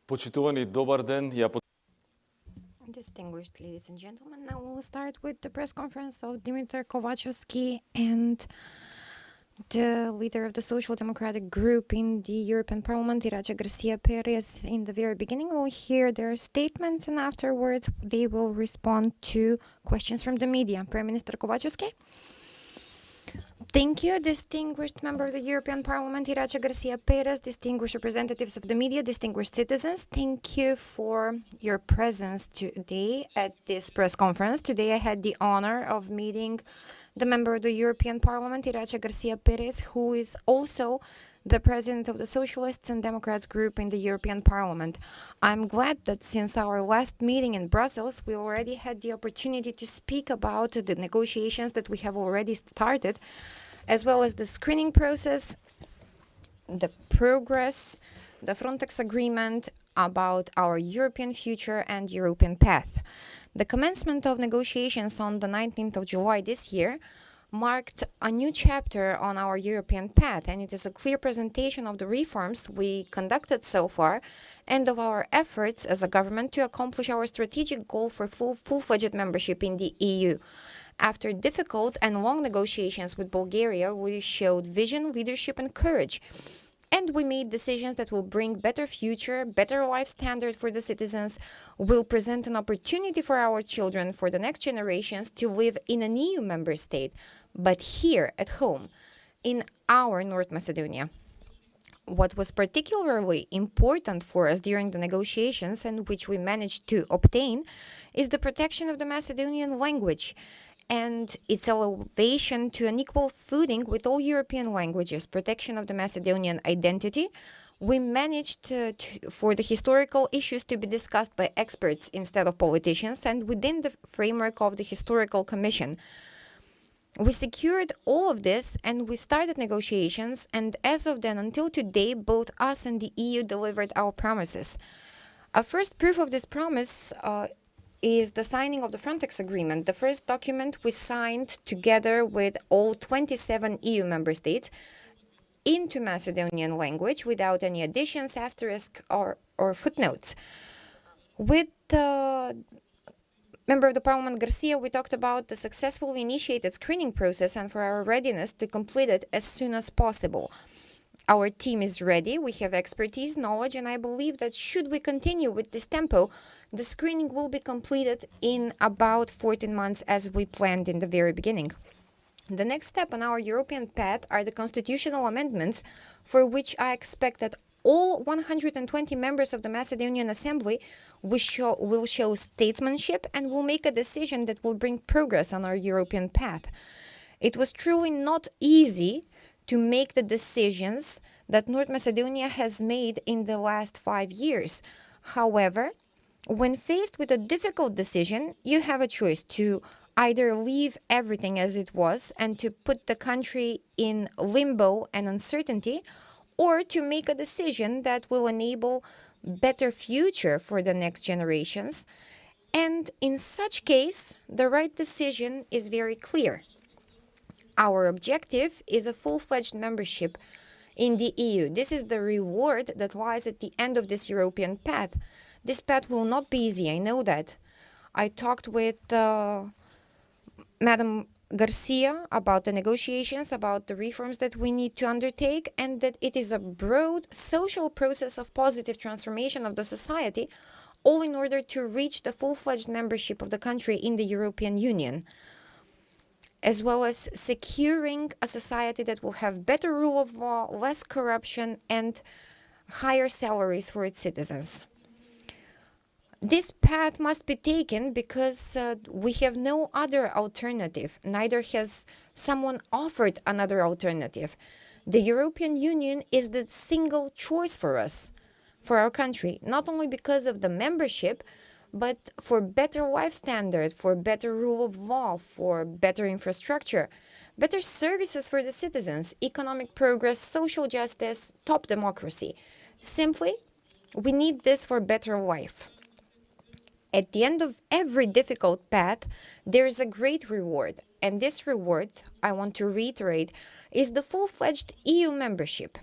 Почитувани, добар ден. Distinguished ladies and gentlemen, now we'll start with the press conference of Dimitar Kovacevski and the leader of the Social Democratic Group in the European Parliament, Iratxe Garcia Perez. In the very beginning, we'll hear their statements, and afterwards they will respond to questions from the media. Prime Minister Kovacevski. Thank you, distinguished member of the European Parliament, Iratxe Garcia Perez, distinguished representatives of the media, distinguished citizens. Thank you for your presence today at this press conference. Today I had the honor of meeting the member of the European Parliament, Iratxe Garcia Perez, who is also the president of the Socialists and Democrats group in the European Parliament. I'm glad that since our last meeting in Brussels, we already had the opportunity to speak about the negotiations that we have already started, as well as the screening process, the progress, the Frontex agreement about our European future and European path. The commencement of negotiations on the 19th of July this year marked a new chapter on our European path, and it is a clear presentation of the reforms we conducted so far and of our efforts as a government to accomplish our strategic goal for full-fledged membership in the EU. After difficult and long negotiations with Bulgaria, we showed vision, leadership, and courage. And we made decisions that will bring better future, better life standards for the citizens, will present an opportunity for our children, for the next generations, to live in an EU member state, but here at home, in our North Macedonia. What was particularly important for us during the negotiations, and which we managed to obtain, is the protection of the Macedonian language and its elevation to an equal footing with all European languages, protection of the Macedonian identity. We managed for the historical issues to be discussed by experts instead of politicians, and within the framework of the Historical Commission. We secured all of this and we started negotiations, and as of then until today, both us and the EU delivered our promises. A first proof of this promise is the signing of the Frontex agreement, the first document we signed together with all 27 EU member states into Macedonian language without any additions, asterisks, or footnotes. With the member of the Parliament, Garcia, we talked about the successfully initiated screening process and for our readiness to complete it as soon as possible. Our team is ready, we have expertise, knowledge, and I believe that should we continue with this tempo, the screening will be completed in about 14 months as we planned in the very beginning. The next step on our European path are the constitutional amendments, for which I expect that all 120 members of the Macedonian Assembly will show statesmanship and will make a decision that will bring progress on our European path. It was truly not easy to make the decisions that North Macedonia has made in the last 5 years. However, when faced with a difficult decision, you have a choice to either leave everything as it was and to put the country in limbo and uncertainty, or to make a decision that will enable better future for the next generations. And in such case, the right decision is very clear. Our objective is a full-fledged membership in the EU. This is the reward that lies at the end of this European path. This path will not be easy, I know that. I talked with Madam Garcia about the negotiations, about the reforms that we need to undertake, and that it is a broad social process of positive transformation of the society, all in order to reach the full-fledged membership of the country in the European Union, as well as securing a society that will have better rule of law, less corruption, and higher salaries for its citizens. This path must be taken because we have no other alternative, neither has someone offered another alternative. The European Union is the single choice for us, for our country, not only because of the membership, but for better life standard, for better rule of law, for better infrastructure, better services for the citizens, economic progress, social justice, top democracy. Simply, we need this for better life. At the end of every difficult path, there is a great reward, and this reward, I want to reiterate, is the full-fledged EU membership.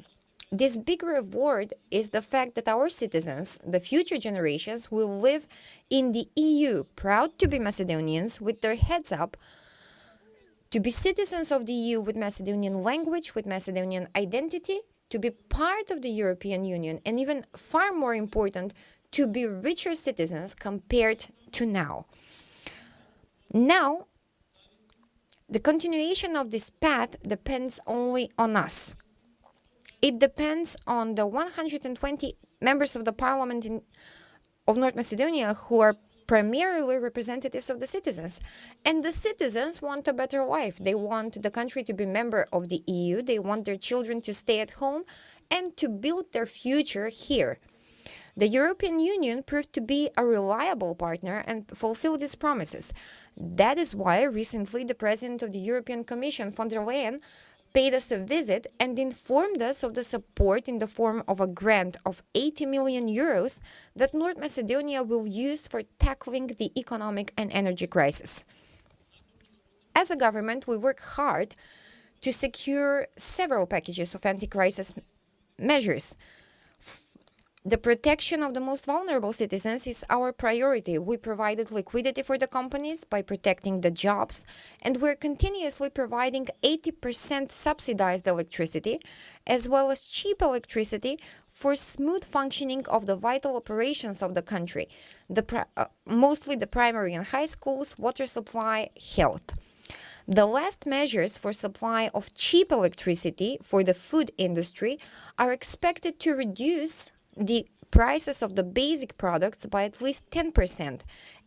This big reward is the fact that our citizens, the future generations, will live in the EU, proud to be Macedonians, with their heads up, to be citizens of the EU with Macedonian language, with Macedonian identity, to be part of the European Union, and even far more important, to be richer citizens compared to now. Now, the continuation of this path depends only on us. It depends on the 120 members of the parliament of North Macedonia who are primarily representatives of the citizens. And the citizens want a better life. They want the country to be a member of the EU. They want their children to stay at home and to build their future here. The European Union proved to be a reliable partner and fulfilled its promises. That is why recently the President of the European Commission, von der Leyen, paid us a visit and informed us of the support in the form of a grant of 80 million euros that North Macedonia will use for tackling the economic and energy crisis. As a government, we work hard to secure several packages of anti-crisis measures. The protection of the most vulnerable citizens is our priority. We provided liquidity for the companies by protecting the jobs, and we're continuously providing 80% subsidized electricity, as well as cheap electricity for smooth functioning of the vital operations of the country, mostly the primary and high schools, water supply, health. The last measures for supply of cheap electricity for the food industry are expected to reduce the prices of the basic products by at least 10%.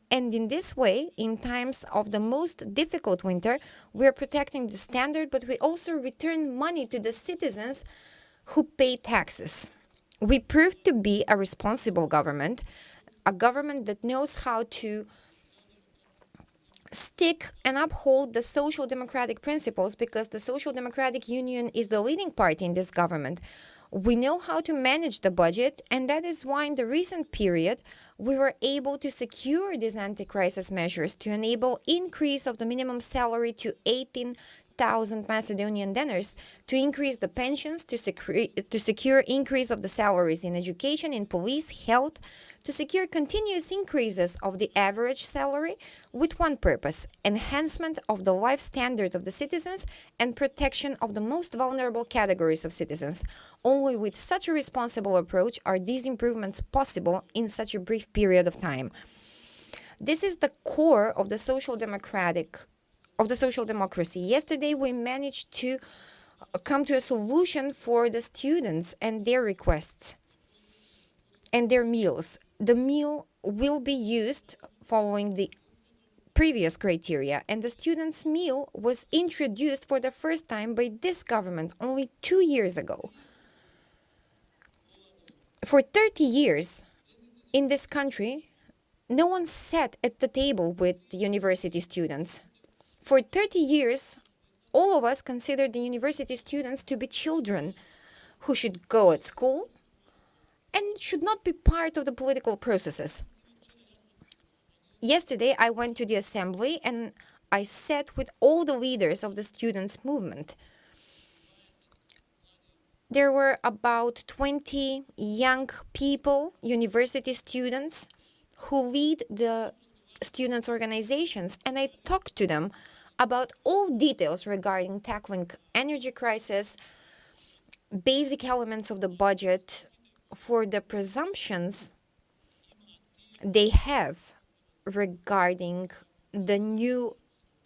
And in this way, in times of the most difficult winter, we are protecting the standard, but we also return money to the citizens who pay taxes. We proved to be a responsible government, a government that knows how to stick and uphold the social democratic principles, because the Social Democratic Union is the leading party in this government. We know how to manage the budget, and that is why in the recent period we were able to secure these anti-crisis measures to enable increase of the minimum salary to 18,000 Macedonian denars, to increase the pensions, to secure increase of the salaries in education, in police, health, to secure continuous increases of the average salary with one purpose: enhancement of the life standard of the citizens and protection of the most vulnerable categories of citizens. Only with such a responsible approach are these improvements possible in such a brief period of time. This is the core of the social democracy. Yesterday we managed to come to a solution for the students and their requests and their meals. The meal will be used following the previous criteria, and the students' meal was introduced for the first time by this government only 2 years ago. For 30 years in this country, no one sat at the table with the university students. For 30 years, all of us considered the university students to be children who should go at school and should not be part of the political processes. Yesterday, I went to the assembly and I sat with all the leaders of the students' movement. There were about 20 young people, university students, who lead the students' organizations, and I talked to them about all details regarding tackling energy crisis, basic elements of the budget, for the presumptions they have regarding the new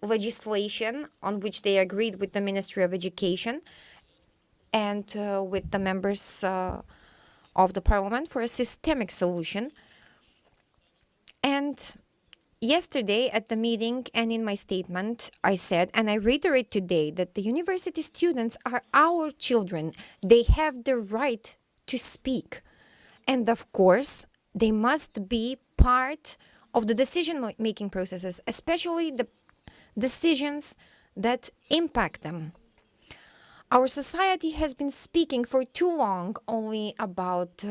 legislation on which they agreed with the Ministry of Education and with the members of the parliament for a systemic solution. And yesterday at the meeting and in my statement, I said, and I reiterate today, that the university students are our children. They have the right to speak. And of course, they must be part of the decision-making processes, especially the decisions that impact them. Our society has been speaking for too long only about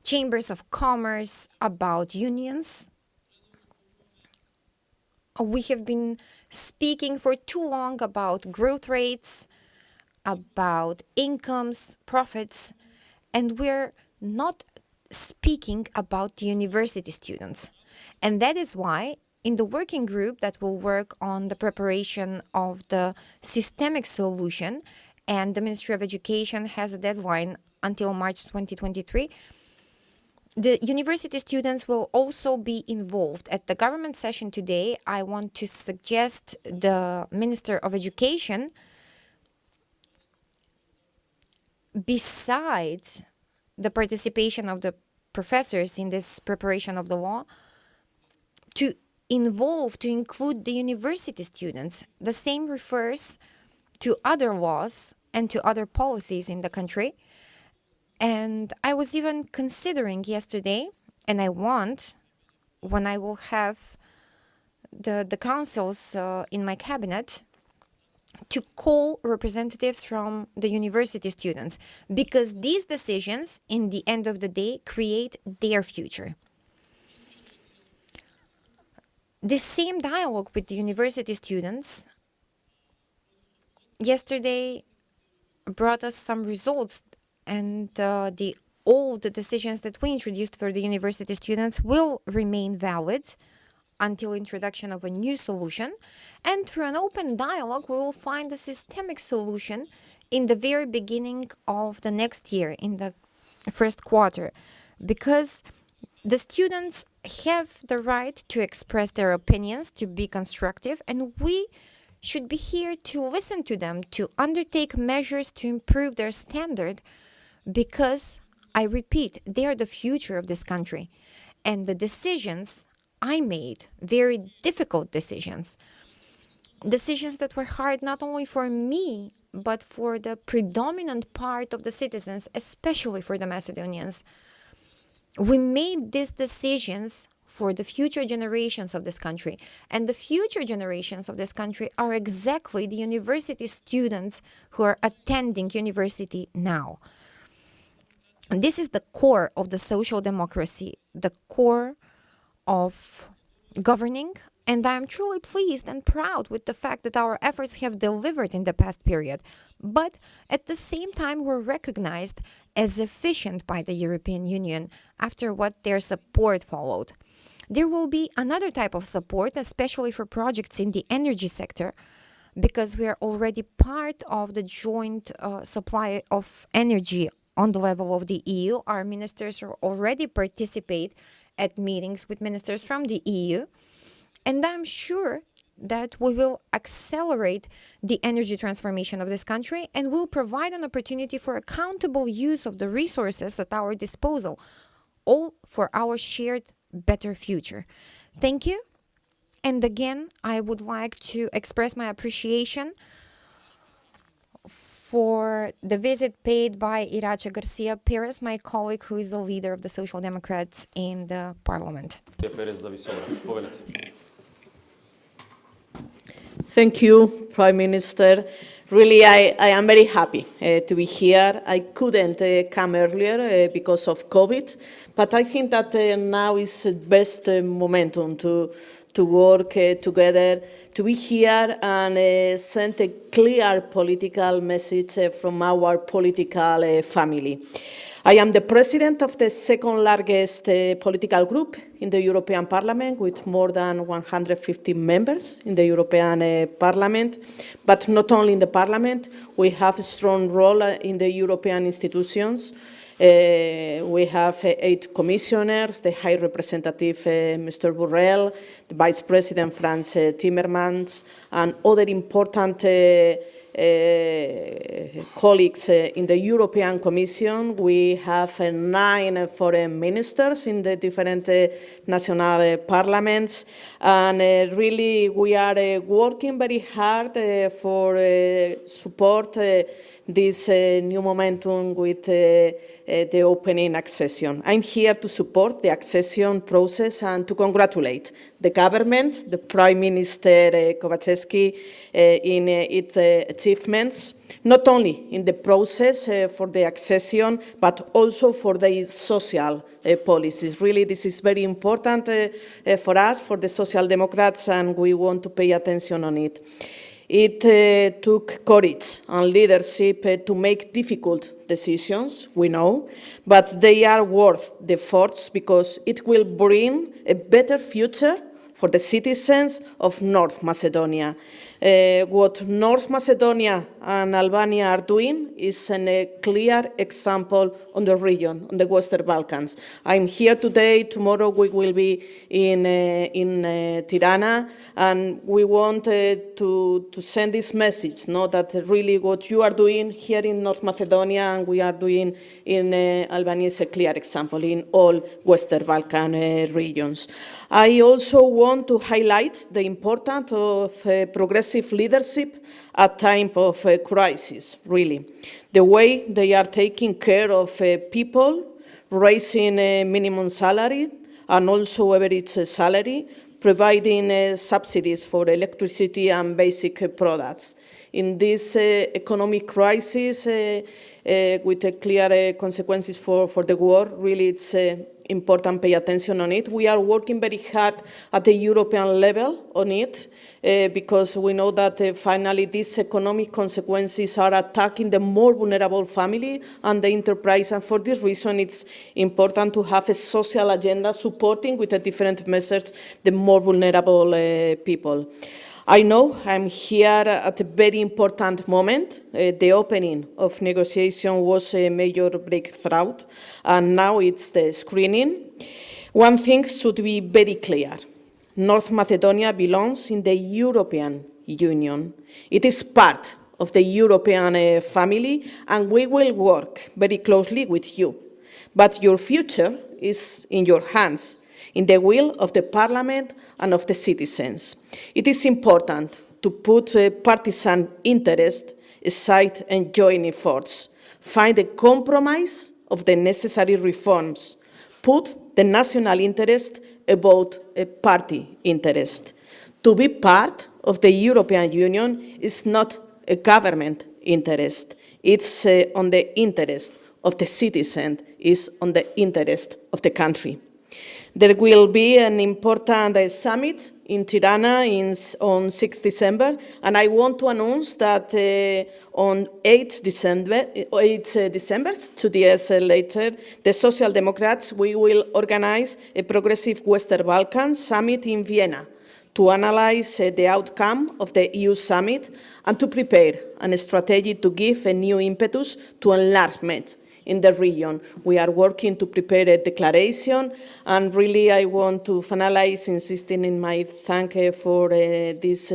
chambers of commerce, about unions. We have been speaking for too long about growth rates, about incomes, profits, and we're not speaking about the university students. And that is why in the working group that will work on the preparation of the systemic solution, and the Ministry of Education has a deadline until March 2023, the university students will also be involved. At the government session today, I want to suggest the Minister of Education, besides the participation of the professors in this preparation of the law, to include the university students. The same refers to other laws and to other policies in the country. And I was even considering yesterday, and I want, when I will have the councils in my cabinet, to call representatives from the university students, because these decisions, in the end of the day, create their future. The same dialogue with the university students yesterday brought us some results, and all the decisions that we introduced for the university students will remain valid until introduction of a new solution. And through an open dialogue, we will find a systemic solution in the very beginning of the next year, in the first quarter, because the students have the right to express their opinions, to be constructive, and we should be here to listen to them, to undertake measures to improve their standard, because, I repeat, they are the future of this country. And the decisions I made, very difficult decisions that were hard not only for me, but for the predominant part of the citizens, especially for the Macedonians. We made these decisions for the future generations of this country. And the future generations of this country are exactly the university students who are attending university now. And this is the core of the social democracy, the core of governing, and I am truly pleased and proud with the fact that our efforts have delivered in the past period. But at the same time, we're recognized as efficient by the European Union after what their support followed. There will be another type of support, especially for projects in the energy sector, because we are already part of the joint supply of energy on the level of the EU. Our ministers already participate at meetings with ministers from the EU, and I'm sure that we will accelerate the energy transformation of this country and will provide an opportunity for accountable use of the resources at our disposal, all for our shared better future. Thank you. And again, I would like to express my appreciation for the visit paid by Iratxe Garcia Perez, my colleague who is the leader of the Social Democrats in the parliament. Thank you, Prime Minister. Really, I am very happy to be here. I couldn't come earlier because of COVID, but I think that now is the best momentum to work together, to be here and send a clear political message from our political family. I am the president of the second largest political group in the European Parliament, with more than 150 members in the European Parliament. But not only in the Parliament, we have a strong role in the European institutions. We have 8 commissioners, the High Representative Mr. Borrell, the Vice President Franz Timmermans, and other important colleagues in the European Commission. We have 9 foreign ministers in the different national parliaments, and really we are working very hard for support this new momentum with the opening accession. I'm here to support the accession process and to congratulate the government, the Prime Minister Kovacevski, in its achievements, not only in the process for the accession, but also for the social policies. Really, this is very important for us, for the Social Democrats, and we want to pay attention on it. It took courage and leadership to make difficult decisions, we know, but they are worth the efforts because it will bring a better future for the citizens of North Macedonia. What North Macedonia and Albania are doing is a clear example on the region, on the Western Balkans. I'm here today, tomorrow we will be in Tirana, and we want to send this message, no, that really what you are doing here in North Macedonia and we are doing in Albania is a clear example in all Western Balkan regions. I also want to highlight the importance of progressive leadership at time of crisis, really. The way they are taking care of people, raising minimum salary and also average salary, providing subsidies for electricity and basic products. In this economic crisis, with clear consequences for the war, really it's important to pay attention on it. We are working very hard at the European level on it because we know that finally these economic consequences are attacking the more vulnerable family and the enterprise, and for this reason it's important to have a social agenda supporting with the different measures the more vulnerable people. I know I'm here at a very important moment. The opening of negotiation was a major breakthrough, and now it's the screening. One thing should be very clear. North Macedonia belongs in the European Union. It is part of the European family, and we will work very closely with you. But your future is in your hands, in the will of the Parliament and of the citizens. It is important to put partisan interest aside and join efforts. Find a compromise of the necessary reforms. Put the national interest above a party interest. To be part of the European Union is not a government interest. It's on the interest of the citizen, is on the interest of the country. There will be an important summit in Tirana on 6 December, and I want to announce that on 8 December, 2 days later, the Social Democrats, we will organize a progressive Western Balkans summit in Vienna to analyze the outcome of the EU summit and to prepare a strategy to give a new impetus to enlargement in the region. We are working to prepare a declaration, and really I want to finalize insisting in my thank for this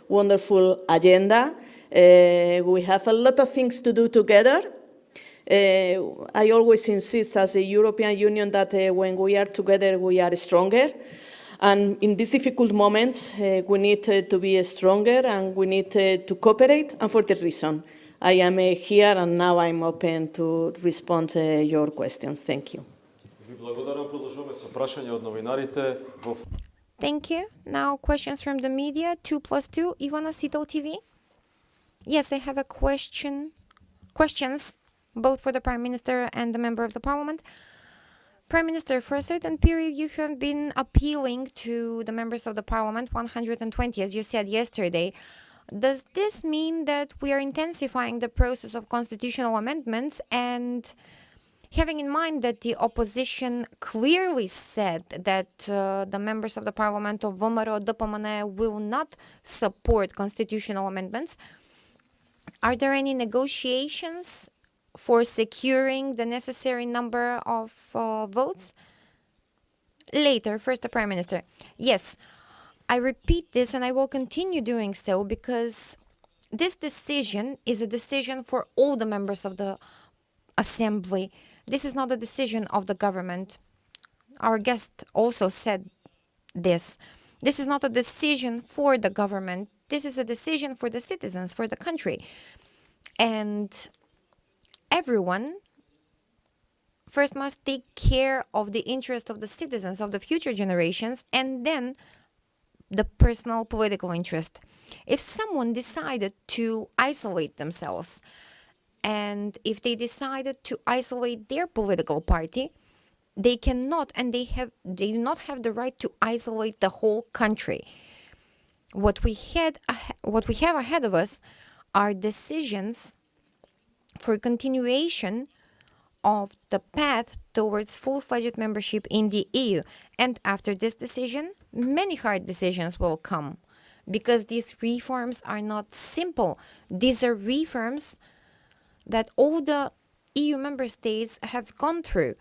wonderful agenda. We have a lot of things to do together. I always insist as a European Union that when we are together, we are stronger. And in these difficult moments, we need to be stronger and we need to cooperate, and for that reason, I am here and now I'm open to respond to your questions. Thank you. Thank you. Now questions from the media. 2+2. Ivana, Citel TV. Yes, I have a question. Questions both for the Prime Minister and the Member of the Parliament. Prime Minister, for a certain period you have been appealing to the members of the Parliament, 120, as you said yesterday. Does this mean that we are intensifying the process of constitutional amendments, and having in mind that the opposition clearly said that the members of the Parliament of VMRO, DPMNE will not support constitutional amendments, are there any negotiations for securing the necessary number of votes? Later, first the Prime Minister. Yes. I repeat this, and I will continue doing so, because this decision is a decision for all the members of the Assembly. This is not a decision of the government. Our guest also said this. This is not a decision for the government. This is a decision for the citizens, for the country. And everyone first must take care of the interest of the citizens, of the future generations, and then the personal political interest. If someone decided to isolate themselves, and if they decided to isolate their political party, they cannot, and they do not have the right to isolate the whole country. what we have ahead of us are decisions for continuation of the path towards full-fledged membership in the EU. And after this decision, many hard decisions will come, because these reforms are not simple. These are reforms that all the EU member states have gone through.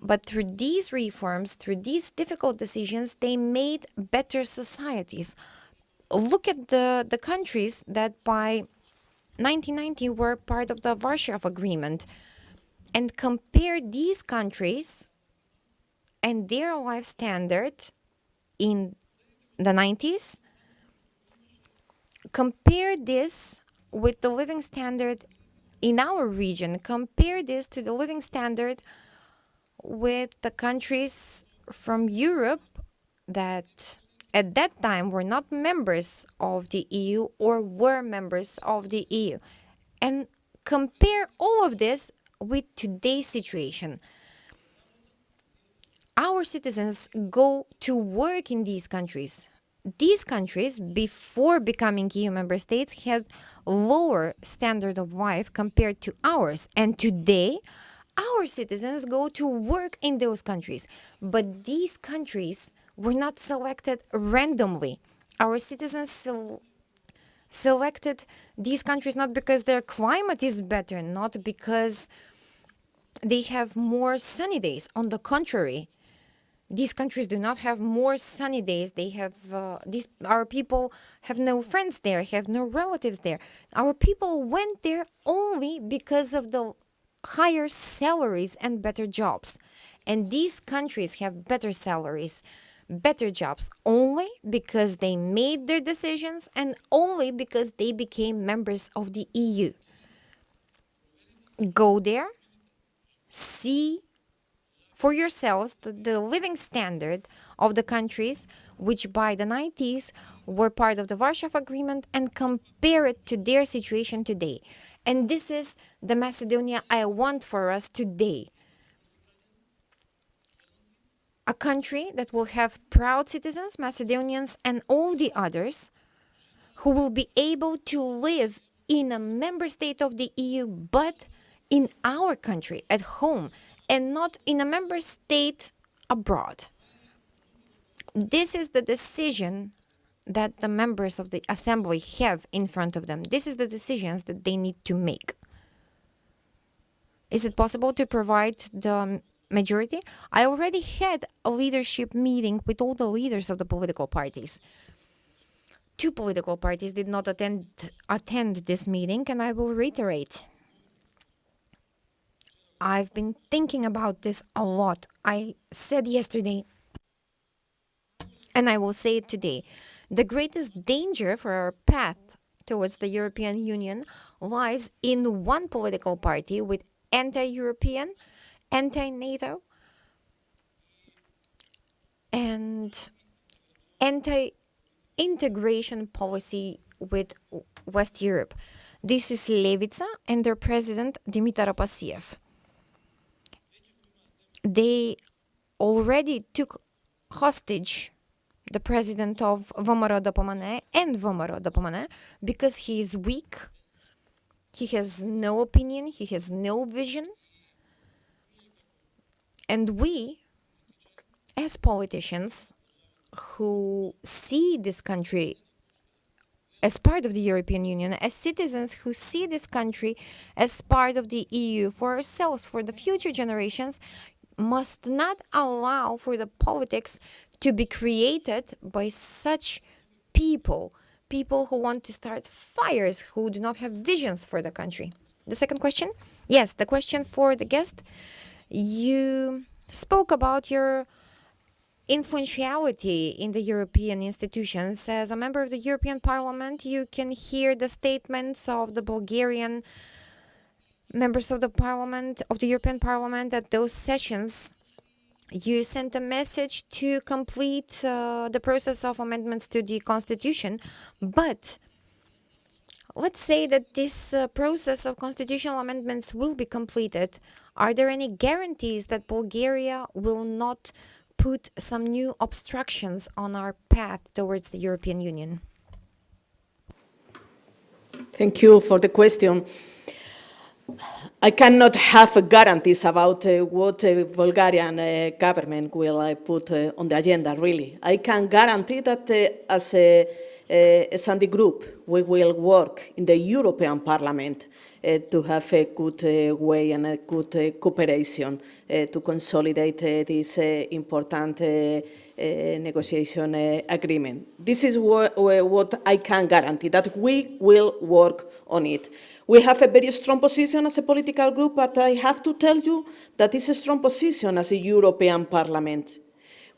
But through these reforms, through these difficult decisions, they made better societies. Look at the countries that by 1990 were part of the Warsaw Agreement, and compare these countries and their life standard in the 90s. Compare this with the living standard in our region. Compare this to the living standard with the countries from Europe that at that time were not members of the EU or were members of the EU. And compare all of this with today's situation. Our citizens go to work in these countries. These countries, before becoming EU member states, had lower standard of life compared to ours. And today, our citizens go to work in those countries. But these countries were not selected randomly. Our citizens selected these countries not because their climate is better, not because they have more sunny days. On the contrary, these countries do not have more sunny days. They have our people have no friends there, have no relatives there. Our people went there only because of the higher salaries and better jobs. And these countries have better salaries, better jobs only because they made their decisions and only because they became members of the EU. Go there, see for yourselves the living standard of the countries which by the 90s were part of the Warsaw Agreement, and compare it to their situation today. And this is the Macedonia I want for us today. A country that will have proud citizens, Macedonians, and all the others who will be able to live in a member state of the EU, but in our country, at home, and not in a member state abroad. This is the decision that the members of the assembly have in front of them. This is the decisions that they need to make. Is it possible to provide the majority? I already had a leadership meeting with all the leaders of the political parties. 2 political parties did not attend this meeting, and I will reiterate. I've been thinking about this a lot. I said yesterday, and I will say it today. The greatest danger for our path towards the European Union lies in one political party with anti-European, anti-NATO, and anti-integration policy with West Europe. This is Levica and their president Dimitar. They already took hostage the president of VMRO Dopomane and VMRO Dopomane because he is weak, he has no opinion, he has no vision. And we, as politicians who see this country as part of the European Union, as citizens who see this country as part of the EU for ourselves, for the future generations, must not allow for the politics to be created by such people who want to start fires, who do not have visions for the country. The second question? Yes, the question for the guest. You spoke about your influentiality in the European institutions. As a member of the European Parliament, you can hear the statements of the Bulgarian members of the Parliament, of the European Parliament, at those sessions. You sent a message to complete the process of amendments to the Constitution, but let's say that this process of constitutional amendments will be completed. Are there any guarantees that Bulgaria will not put some new obstructions on our path towards the European Union? Thank you for the question. I cannot have guarantees about what the Bulgarian government will put on the agenda, really. I can guarantee that as a Sunday group, we will work in the European Parliament to have a good way and a good cooperation to consolidate this important negotiation agreement. This is what I can guarantee, that we will work on it. We have a very strong position as a political group, but I have to tell you that it's a strong position as a European Parliament.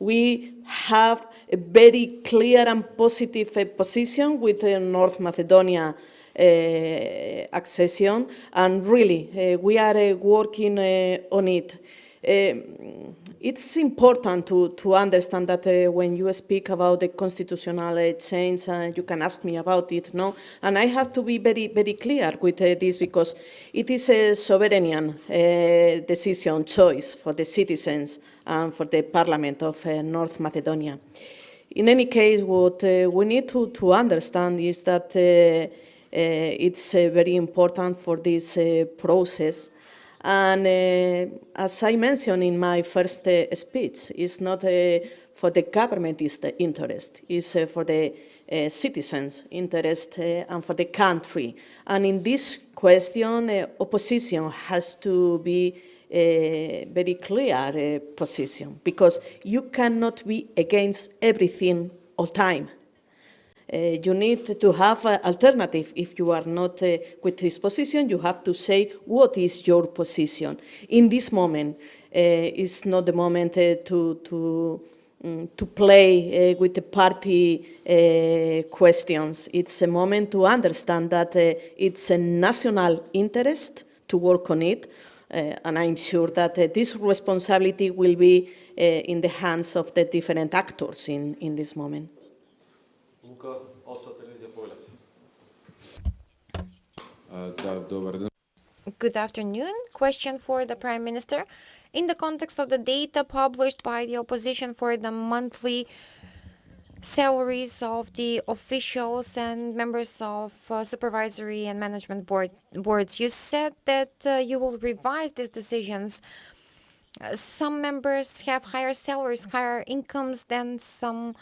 We have a very clear and positive position with North Macedonia accession, and really we are working on it. It's important to understand that when you speak about the constitutional change, you can ask me about it, no? And I have to be very, very clear with this, because it is a sovereign decision, choice for the citizens and for the Parliament of North Macedonia. In any case, what we need to understand is that it's very important for this process. And as I mentioned in my first speech, it's not for the government interest, it's for the citizens' interest and for the country. And in this question, opposition has to be a very clear position, because you cannot be against everything all time. You need to have an alternative. If you are not with this position, you have to say what is your position. In this moment, it's not the moment to play with the party questions. It's a moment to understand that it's a national interest to work on it, and I'm sure that this responsibility will be in the hands of the different actors in this moment. Good afternoon. Question for the Prime Minister. In the context of the data published by the opposition for the monthly salaries of the officials and members of supervisory and management boards, you said that you will revise these decisions. Some members have higher salaries, higher incomes than some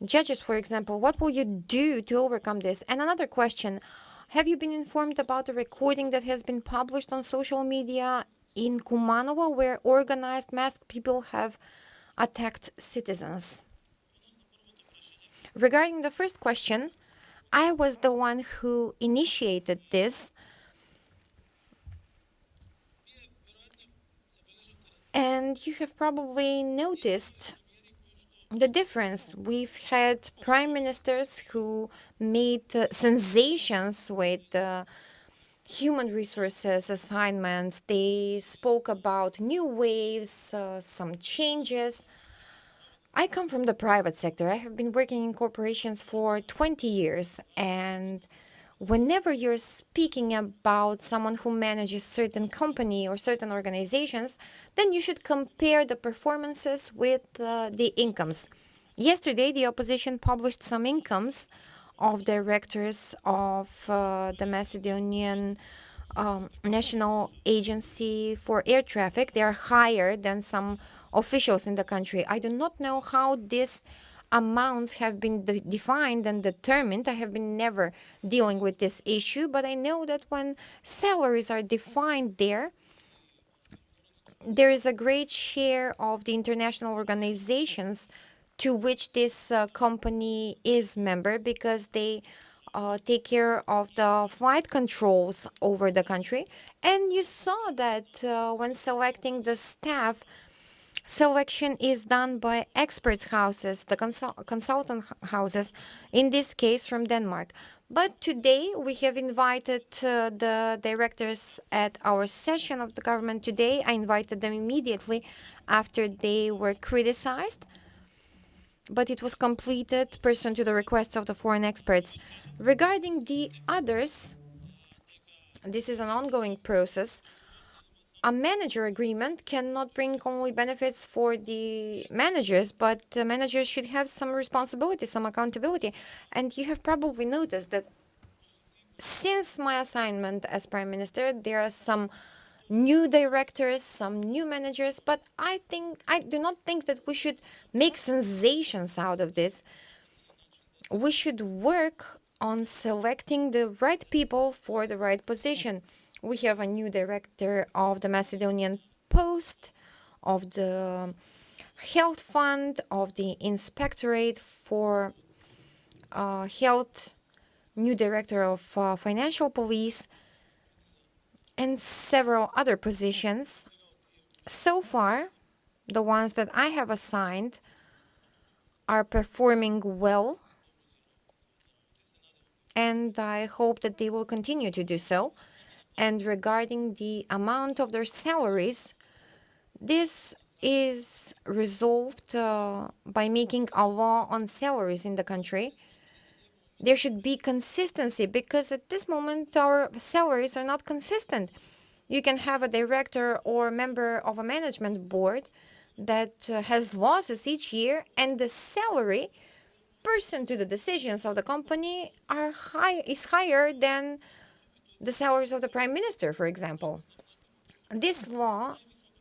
judges, for example. What will you do to overcome this? And another question, have you been informed about the recording that has been published on social media in Kumanovo, where organized masked people have attacked citizens? Regarding the first question, I was the one who initiated this. And you have probably noticed the difference. We've had prime ministers who made sensations with human resources assignments. They spoke about new waves, some changes. I come from the private sector. I have been working in corporations for 20 years, and whenever you're speaking about someone who manages certain company or certain organizations, then you should compare the performances with the incomes. Yesterday, the opposition published some incomes of directors of the Macedonian National Agency for Air Traffic. They are higher than some officials in the country. I do not know how these amounts have been defined and determined. I have been never dealing with this issue, but I know that when salaries are defined there is a great share of the international organizations to which this company is member, because they take care of the flight controls over the country. And you saw that when selecting the staff, selection is done by experts houses, the consultant houses, in this case from Denmark. But today we have invited the directors at our session of the government today. I invited them immediately after they were criticized, but it was completed pursuant to the requests of the foreign experts. Regarding the others, this is an ongoing process. a manager agreement cannot bring only benefits for the managers, but managers should have some responsibility, some accountability. And you have probably noticed that since my assignment as Prime Minister, there are some new directors, some new managers, but I do not think that we should make sensations out of this. We should work on selecting the right people for the right position. We have a new director of the Macedonian Post, of the Health Fund, of the Inspectorate for Health, new director of Financial Police, and several other positions. So far, the ones that I have assigned are performing well, and I hope that they will continue to do so. And regarding the amount of their salaries, this is resolved by making a law on salaries in the country. There should be consistency, because at this moment our salaries are not consistent. You can have a director or member of a management board that has losses each year, and the salary pursuant to the decisions of the company is higher than the salaries of the Prime Minister, for example. This law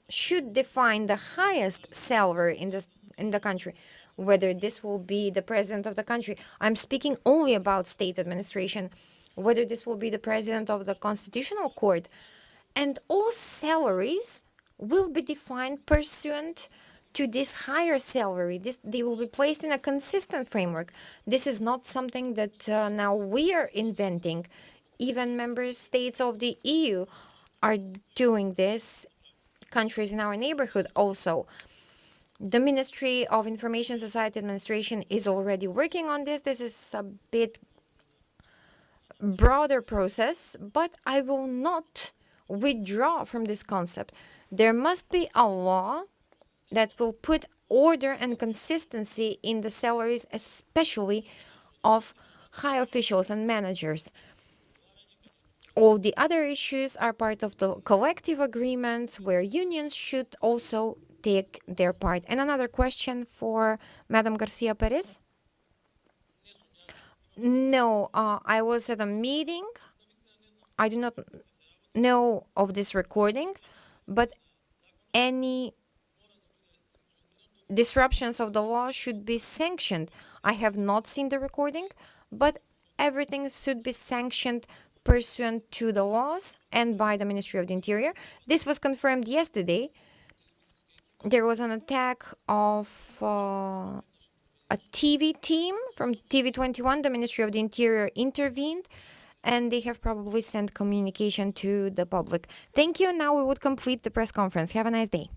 should define the highest salary in the country, whether this will be the president of the country. I'm speaking only about state administration, whether this will be the president of the Constitutional Court. And all salaries will be defined pursuant to this higher salary. They will be placed in a consistent framework. This is not something that now we are inventing. Even member states of the EU are doing this, countries in our neighborhood also. The Ministry of Information Society Administration is already working on this. This is a bit broader process, but I will not withdraw from this concept. There must be a law that will put order and consistency in the salaries, especially of high officials and managers. All the other issues are part of the collective agreements, where unions should also take their part. And another question for Madam Garcia Perez. No, I was at a meeting. I do not know of this recording, but any disruptions of the law should be sanctioned. I have not seen the recording, but everything should be sanctioned pursuant to the laws and by the Ministry of the Interior. This was confirmed yesterday. There was an attack of a TV team from TV21. The Ministry of the Interior intervened, and they have probably sent communication to the public. Thank you. Now we would complete the press conference. Have a nice day.